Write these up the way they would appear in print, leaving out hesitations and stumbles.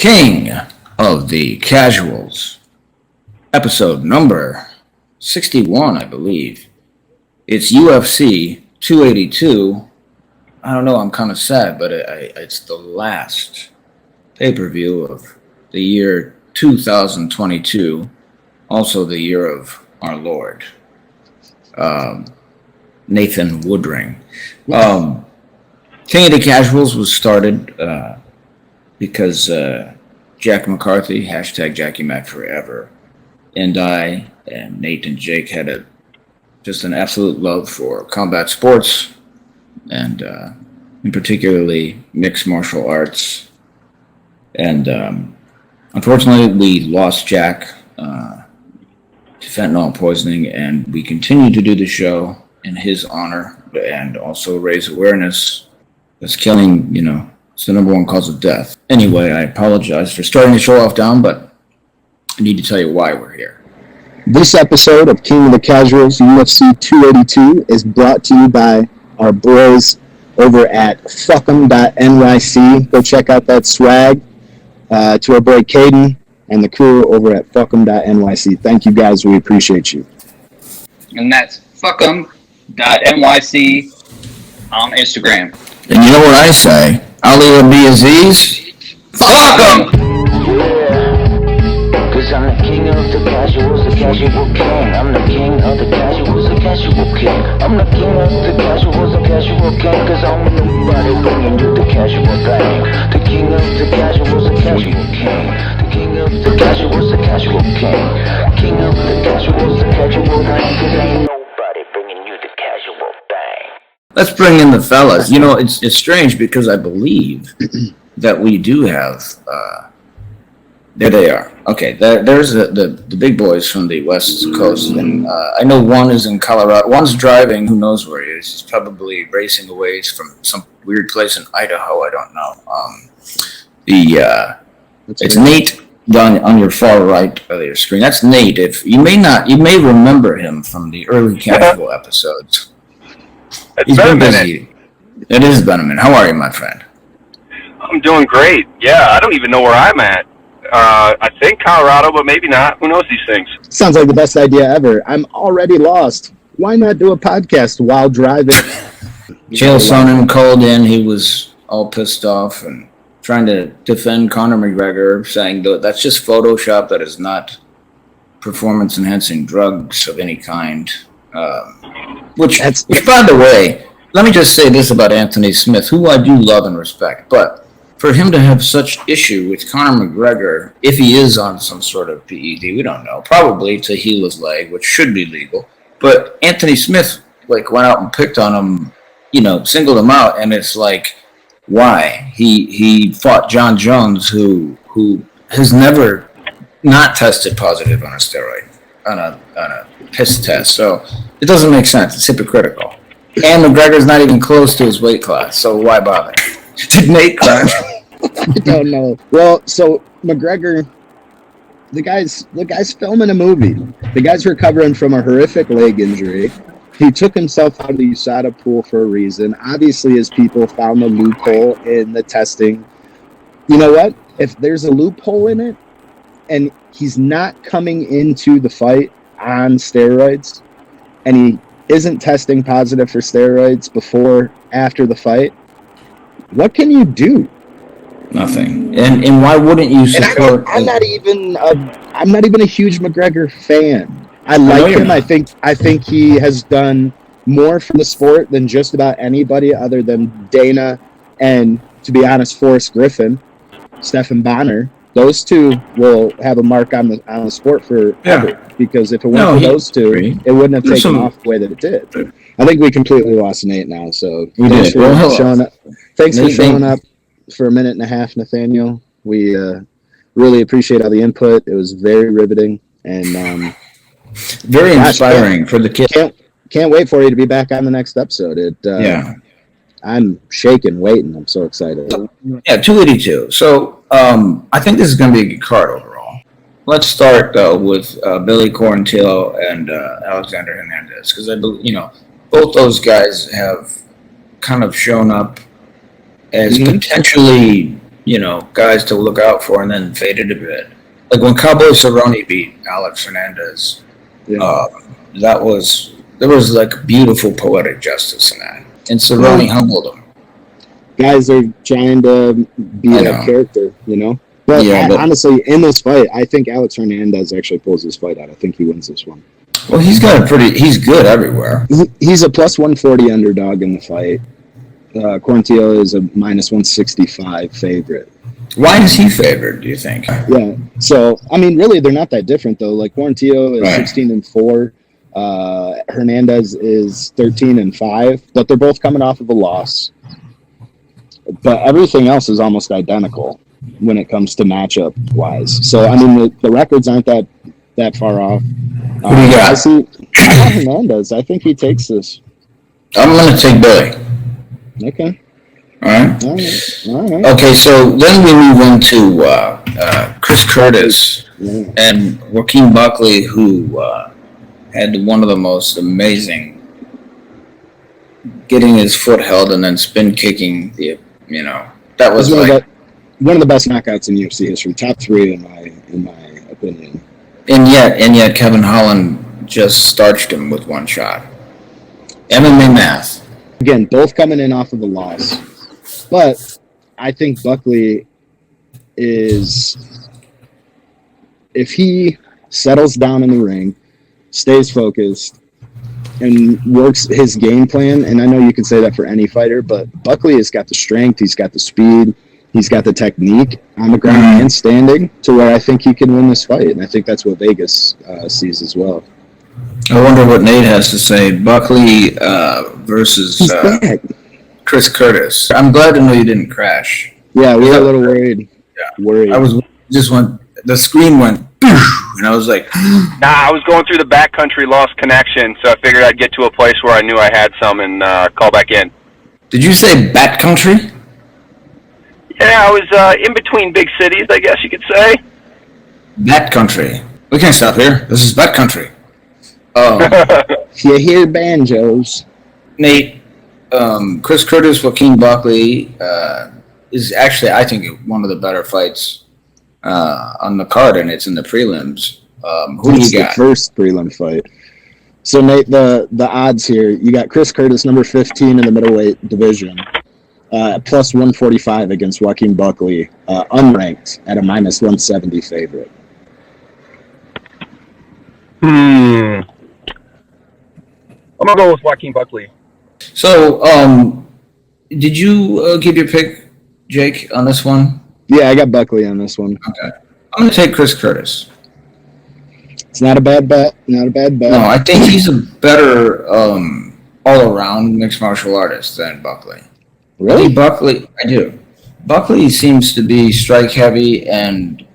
King of the Casuals, episode number 61, I believe. It's UFC 282. I don't know, I'm kind of sad, but it's the last pay-per-view of the year 2022, also the year of our Lord, Nathan Woodring. King of the Casuals was started because Jack McCarthy, hashtag Jackie Mac Forever, and I and Nate and Jake had just an absolute love for combat sports and in particularly mixed martial arts. And unfortunately, we lost Jack to fentanyl poisoning, and we continue to do the show in his honor and also raise awareness. That's killing, it's the number one cause of death. Anyway, I apologize for starting the show off down, but I need to tell you why we're here. This episode of King of the Casuals UFC 282 is brought to you by our boys over at fuckem.nyc. Go check out that swag. To our boy Caden and the crew over at fuckem.nyc. Thank you guys. We appreciate you. And that's fuckem.nyc on Instagram. And you know what I say? Ali Aziz, fuck 'em! Cause I'm the king of the casuals, the casual king. I'm the king of the casuals, the casual king. I'm the king of the casuals, the casual king. Cause I'm nobody bringing you the casual thing. The king of the casuals, the casual king. The king of the casuals, the casual king. King of the casuals, the casual thing. Cause ain't nobody bringing you the casual thing. Let's bring in the fellas. It's strange because I believe that we do have... there they are. Okay, there's the big boys from the West Coast, and I know one is in Colorado. One's driving. Who knows where he is? He's probably racing away from some weird place in Idaho. I don't know. It's Nate on your far right of your screen. That's Nate. If you may remember him from the early casual episodes. It's been a minute. It has been a minute. How are you, my friend? I'm doing great. Yeah, I don't even know where I'm at. I think Colorado, but maybe not. Who knows these things? Sounds like the best idea ever. I'm already lost. Why not do a podcast while driving? Chael Sonnen called in. He was all pissed off and trying to defend Conor McGregor, saying that that's just Photoshop. That is not performance-enhancing drugs of any kind. Which, by the way, let me just say this about Anthony Smith, who I do love and respect, but for him to have such issue with Conor McGregor, if he is on some sort of PED, we don't know, probably to heal his leg, which should be legal. But Anthony Smith went out and picked on him, singled him out, and it's like, why? He fought John Jones, who has never not tested positive on a steroid, on a piss test. So it doesn't make sense. It's hypocritical. And McGregor's not even close to his weight class, so why bother? Did Nate crash? I don't know. Well, so McGregor, the guy's filming a movie. The guy's recovering from a horrific leg injury. He took himself out of the USADA pool for a reason. Obviously, his people found a loophole in the testing. You know what? If there's a loophole in it, and he's not coming into the fight on steroids, and he isn't testing positive for steroids after the fight, what can you do? Nothing. And why wouldn't you support? I'm not even a huge McGregor fan. I like him. I think he has done more for the sport than just about anybody other than Dana and, to be honest, Forrest Griffin, Stephan Bonner. Those two will have a mark on the sport forever. Because if it weren't for those two, it wouldn't have taken off the way that it did. I think we completely lost Nate now. So thanks for showing up. Thanks for showing up for a minute and a half, Nathaniel. We really appreciate all the input. It was very riveting and very inspiring for the kids. Can't wait for you to be back on the next episode. I'm shaking, waiting. I'm so excited. Yeah, 282. So I think this is going to be a good card overall. Let's start with Billy Quarantillo and Alexander Hernandez, because I believe both those guys have kind of shown up as potentially guys to look out for, and then faded a bit. Like when Cowboy Cerrone beat Alex Hernandez, Yeah. there was like beautiful poetic justice in that, and Cerrone humbled him. Guys are trying to be I a know. character, But, Yeah, honestly, in this fight, I think Alex Hernandez actually pulls this fight out. I think he wins this one. Well, he's good everywhere. He's a plus 140 underdog in the fight. Quarantillo is a minus 165 favorite. Why is he favored, do you think? Yeah. So, I mean, really, they're not that different, though. Like, Quarantillo is Right. 16-4. Hernandez is 13-5. But they're both coming off of a loss. But everything else is almost identical when it comes to matchup-wise. So, I mean, the records aren't that far off. Who do you got? I got Hernandez. I think he takes this. I'm going to take Billy. Okay. All right. All right. Okay, so then we move into Chris Curtis Yeah. and Joaquin Buckley, who had one of the most amazing getting his foot held and then spin kicking. That was like, one of the best knockouts in UFC history. Top 3 in my opinion. and yet Kevin Holland just starched him with one shot. MMA math. Again, both coming in off of a loss. But I think Buckley is, if he settles down in the ring, stays focused, and works his game plan, and I know you can say that for any fighter, but Buckley has got the strength, he's got the speed, he's got the technique on the ground and standing to where I think he can win this fight, and I think that's what Vegas sees as well. I wonder what Nate has to say. Buckley versus He's back. Chris Curtis. I'm glad to know you didn't crash. Yeah, we were a little worried. Yeah. Worried. The screen went, and I was like, Nah, I was going through the backcountry, lost connection, so I figured I'd get to a place where I knew I had some and call back in. did you say bat country? Yeah, I was in between big cities, I guess you could say. Bat country. We can't stop here. This is bat country. If you hear banjos, Nate, Chris Curtis, Joaquin Buckley is actually, I think, one of the better fights on the card, and it's in the prelims. Who do it's you the got? first prelim fight. So, Nate, the odds here, you got Chris Curtis, number 15 in the middleweight division, plus 145 against Joaquin Buckley, unranked at a minus 170 favorite. I'm going to go with Joaquin Buckley. So, did you give your pick, Jake, on this one? Yeah, I got Buckley on this one. Okay. I'm going to take Chris Curtis. It's not a bad bet. Not a bad bet. No, I think he's a better all-around mixed martial artist than Buckley. Really? Buckley, I do. Buckley seems to be strike heavy, and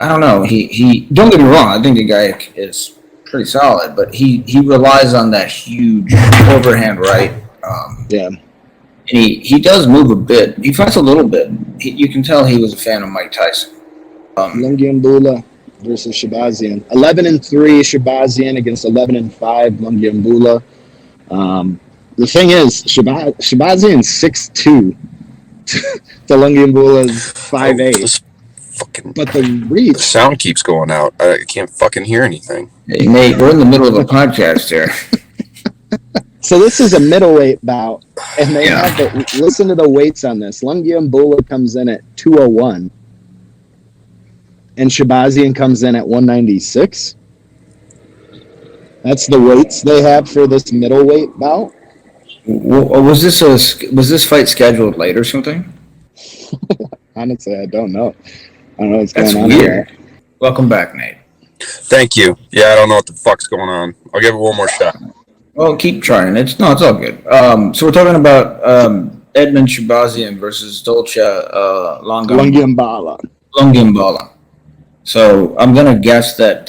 I don't know. He don't get me wrong. I think the guy is pretty solid, but he relies on that huge overhand right. Yeah. And he does move a bit. He fights a little bit. You can tell he was a fan of Mike Tyson. Lungiambula versus Shabazian. 11-3 Shabazian against 11-5 Lungiambula. The thing is, Shabazian's 6'2". to Lungiambula's 5'8". This fucking But the the reach, sound keeps going out. I can't fucking hear anything. Hey, Nate, we're in the middle of a podcast here. so this is a middleweight bout, and they Yeah. have listen to the weights on this. Lungiambula comes in at 201, and Shabazian comes in at 196. That's the weights they have for this middleweight bout. Was this fight scheduled late or something? Honestly, I don't know. I don't know what's That's going on. weird. Welcome back, Nate. Thank you. Yeah, I don't know what the fuck's going on. I'll give it one more shot. Well, keep trying. It's all good. So we're talking about Edmund Shabazian versus Dolce Lungiambala. Lungiambala. So I'm gonna guess that.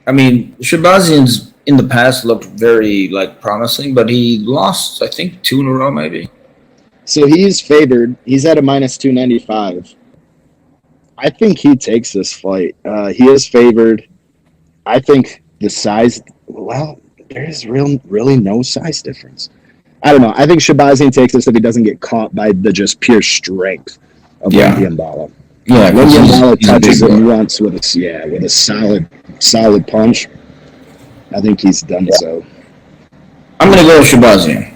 Shabazian's in the past looked very promising, but he lost, I think, 2 in a row, maybe. So he's favored. He's at a minus 295. I think he takes this fight. He is favored. I think the size. Well, there is really no size difference. I don't know. I think Shabazian takes this if he doesn't get caught by the just pure strength of Wendy Mbala. Yeah, Wendy Mbala he's a touches big him boy. once with a solid punch. I think he's done so. I'm going to go with Shabazian.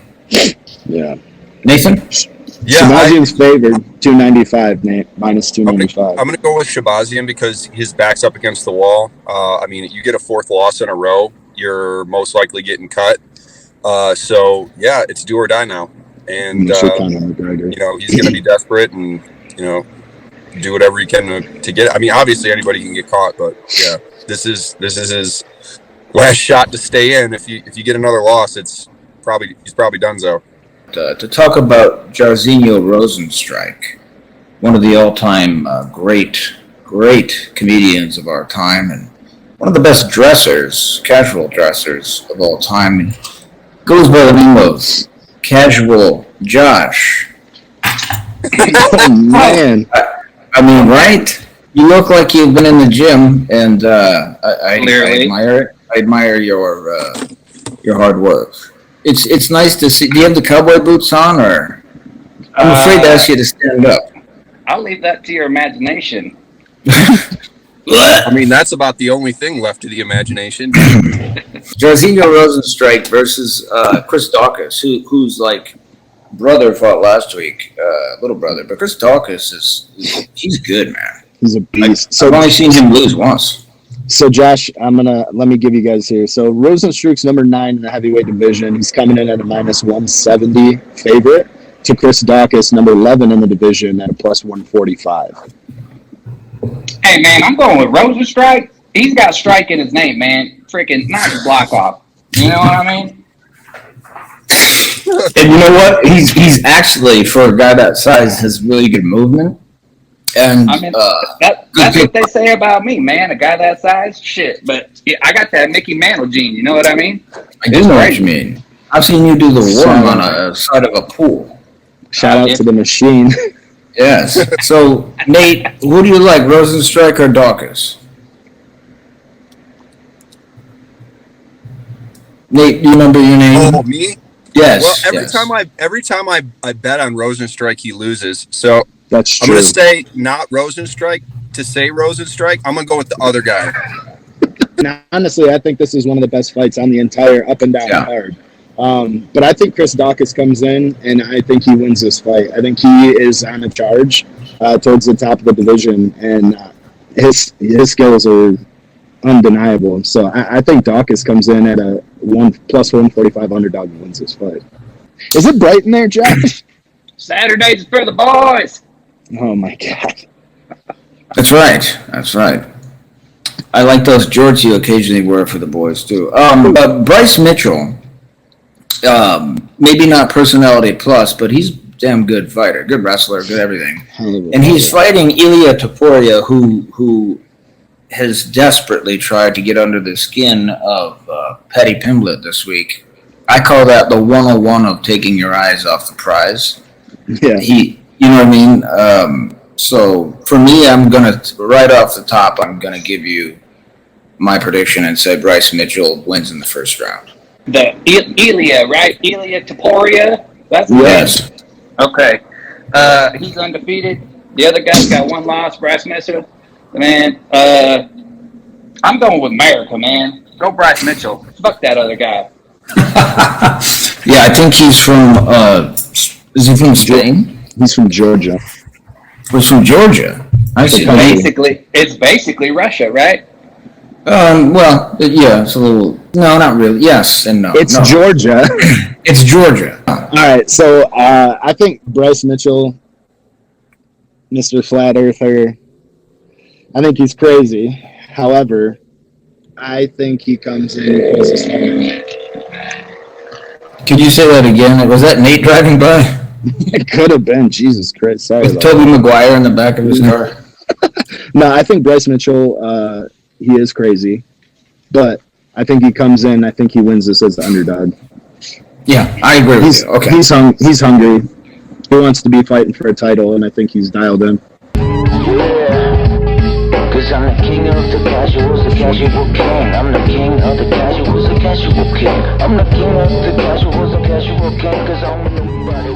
Yeah. Nathan? Yeah, Shabazian's favored 295, Nate, minus 295. I'm going to go with Shabazian because his back's up against the wall. I mean, you get a fourth loss in a row, you're most likely getting cut. So, yeah, it's do or die now. And, Conor McGregor. you know, he's going to be desperate and, you know, do whatever he can to get it. I mean, obviously anybody can get caught, but, yeah, this is his last shot to stay in. If you get another loss, he's probably donezo. To talk about Jairzinho Rosenstrike, one of the all-time great comedians of our time, and one of the best dressers, casual dressers of all time, and goes by the name of Casual Josh. Oh, man. I mean, right? You look like you've been in the gym, and I admire it. I admire your hard work. It's nice to see. Do you have the cowboy boots on, or I'm afraid to ask you to stand up? I'll leave that to your imagination. I mean, that's about the only thing left to the imagination. Jairzinho Rosenstrike versus Chris Daukaus, who's like brother fought last week, little brother, but Chris Daukaus he's good, man. He's a beast. I've only seen him lose once. So, Josh, let me give you guys here. So, Rosenstruik's number 9 in the heavyweight division. He's coming in at a minus 170 favorite to Chris Daukaus, number 11 in the division, at a plus 145. Hey, man, I'm going with Rosenstrike. He's got strike in his name, man. Freaking knock his block off. You know what I mean? And you know what? He's actually, for a guy that size, has really good movement. And I mean, that's what they say about me, man. A guy that size, shit. But yeah, I got that Mickey Mantle gene. You know what I mean? I do know what you mean. I've seen you do the worm on a side of a pool. Shout out to the machine. Yes. So, Nate, who do you like, Rosenstrike or Daukaus? Nate, do you remember your name? Oh, me? Yes. Well, every time I bet on Rosenstrike, he loses. So That's true. I'm going to say not Rosenstrike to say Rosenstrike. I'm going to go with the other guy. Now, honestly, I think this is one of the best fights on the entire up and down card. But I think Chris Daukaus comes in, and I think he wins this fight. I think he is on a charge towards the top of the division, and his skills are undeniable. So I think Daukaus comes in at a plus 145 underdog and wins this fight. Is it bright in there, Josh? Saturdays for the boys. Oh, my God. That's right. I like those jorts you occasionally wear for the boys, too. But Bryce Mitchell, maybe not personality plus, but he's a damn good fighter, good wrestler, good everything. And he's fighting Ilia Topuria, who has desperately tried to get under the skin of Paddy Pimblett this week. I call that the 101 of taking your eyes off the prize. Yeah. You know what I mean? So for me, I'm going to, right off the top, I'm going to give you my prediction and say Bryce Mitchell wins in the first round. The Ilia, right? Ilia Topuria. That's the Yes. name. Okay. He's undefeated. The other guy's got one loss, Bryce Mitchell. Man, I'm going with America, man. Go Bryce Mitchell. Fuck that other guy. Yeah, I think he's from, is he from Spain? He's from Georgia. He's from Georgia. I see. It's basically Russia, right? Well, yeah, it's a little, no, not really. Yes and no. It's no. Georgia. It's Georgia. All right, so I think Bryce Mitchell, Mr. Flat Earther, I think he's crazy. However, I think he comes in and closes fight. Could you say that again? Was that Nate driving by? It could have been. Jesus Christ. Sorry. With Toby Maguire in the back of his car? No, I think Bryce Mitchell, he is crazy. But I think he comes in. I think he wins this as the underdog. Yeah, I agree with you. Okay. He's hungry. He wants to be fighting for a title, and I think he's dialed in. Yeah, 'cause Cause I'm the king of the casuals, the casual king. I'm the king of the casuals, the casual king. I'm the king of the casuals, the casual king. Cause I'm nobody